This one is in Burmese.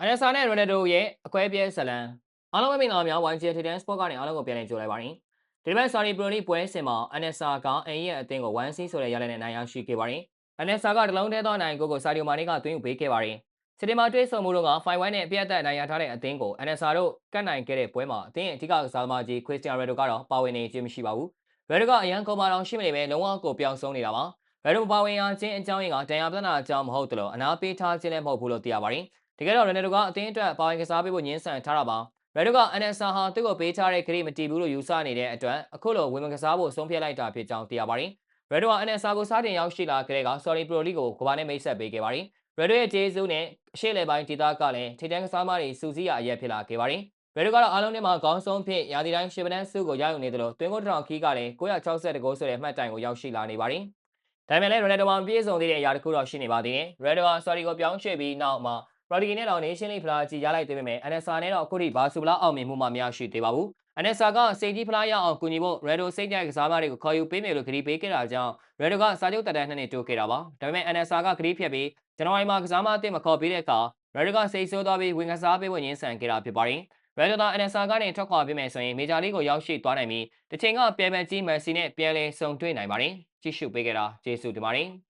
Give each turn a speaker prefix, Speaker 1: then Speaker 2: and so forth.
Speaker 1: အန်ဆာနဲ့ရိုနယ်ဒိုရဲ့အခွဲပြဲဇလန်အားလုံးပဲမင်္ဂလာများ YGN Titan Sport ကနေအားလုံးကိုပြန်လည်ကြိုလိုက်ပါရင်ဒီဘက် Saudi Pro League ပွဲစဉ်မှာအန်ဆာကအန်ရဲ့အသင်းကို1-0ဆိုတဲ့ရလဒ်နဲ့နိုင်ရရှိခဲ့ပါတယ်အန်ဆာကတလုံးတည်းသောနိုင်ကိုစာဒီယိုမာနီကသွင်းယူပေးခဲ့ပါတယ်စတီမာတွေးဆုံမှုတို့က5-1နဲ့အပြတ်အသတ်နိုင်ရထားတဲ့အသင်းကိုအန်ဆာတို့ကတ်နိုင်ခဲ့တဲ့ပွဲမှာအသင်းရဲ့အထူးကစားသမားကြီးခရစ္စတီယာနိုရိုဒိုကတော့ပါဝင်နေခြင်းမရှိပါဘူးရိုဒိုကအရန်ကောမာတောင်ရှိမနေပဲလုံးဝကိုပြောင်းဆုံးနေတာပါရိုဒိုပါဝင်ရခြင်းအကြောင်းရင်းကတန်ရာပြဿနာအကြောင်းမဟုတ်သလိုအနာပေးထားခြင်းလည်းမဟုတ်ဘူးလို့သိရပါတယ်တကယ်တော့ရိုနယ်ဒိုကအသင်းအတွက်ပါဝင်ကစားပေးဖို့ညှင်းဆန်ထားတာပါရိုဒိုကအန်ဆာဟာသူ့ကိုပေးထားတဲ့ခရီးမတီးဘူးလို့ယူဆနေတဲ့အတွက်အခုလိုဝင်မကစားဖို့ဆုံးဖြတ်လိုက်တာဖြစ်ကြောင်းသိရပါတယ်ရိုဒိုကအန်ဆာကိုစားတင်ရောက်ရှိလာခဲ့တဲ့က Saudi Pro League ကိုကဘာနဲ့မိတ်ဆက်ပေးခဲ့ပါတယ်ရိုဒိုရဲ့ဂျေဇူးနဲ့အရှေ့လေပိုင်းဒေသကလည်းထိတန်းကစားမတွေစူးစီးရအရက်ဖြစ်လာခဲ့ပါတယ်ရိုဒိုကတော့အားလုံးထဲမှာခေါင်းဆုံးဖြစ်ရာသီတိုင်းရှစ်ပန်းစုကိုရယူနေတယ်လို့တွင်းကိုတောင်ခီးကလည်း962ဂိုးဆိုတဲ့အမှတ်တိုင်ကိုရောက်ရှိလာနေပါတယ်ဒါပေမဲ့လည်းရိုနယ်ဒိုမှာပြည့်စုံသေးတဲ့အရာတစ်ခုတော့ရှိနေပါသေးတယ်ရိုနယ်ဒိုဟာ Saudi ကိုပြောင်းရွှေ့ပြီးနောက်မှာပါတီနဲ့တော့ Nation League ဖလားကြီးရလိုက်သေးပေမဲ့အန်ဆာနဲ့တော့အခုထိဘာဆူဖလားအောင်မြင်မှုမှမရရှိသေးပါဘူး။အန်ဆာကစိတ်ကြီးဖလားရအောင်ကူညီဖို့ရေဒိုစိတ်ကြိုက်ကစားမတွေကိုခေါ်ယူပေးမယ်လို့ကတိပေးခဲ့တာကြောင့်ရေဒိုကစာချုပ်တက်တန်း2နှစ်တိုးခဲ့တာပါ။ဒါပေမဲ့အန်ဆာကကတိဖြတ်ပြီးဇန်နဝါရီမှာကစားမအသစ်မခေါ်ပေးတဲ့အခါရေဒိုကစိတ်ဆိုးသွားပြီးဝင်ကစားပေးဖို့ညှင်းဆန်ခဲ့တာဖြစ်ပါတယ်။ရေဒိုကအန်ဆာကနေထွက်ခွာပေးမယ်ဆိုရင်မေဂျာလိကိုရောက်ရှိသွားနိုင်ပြီးတစ်ချိန်ကပြဲပန်ကြီးမက်ဆီနဲ့ပြန်လည်ဆုံတွေ့နိုင်ပါတယ်။ကြည့်ရှုပေးကြတာကျေးဇူးတင်ပါတယ်။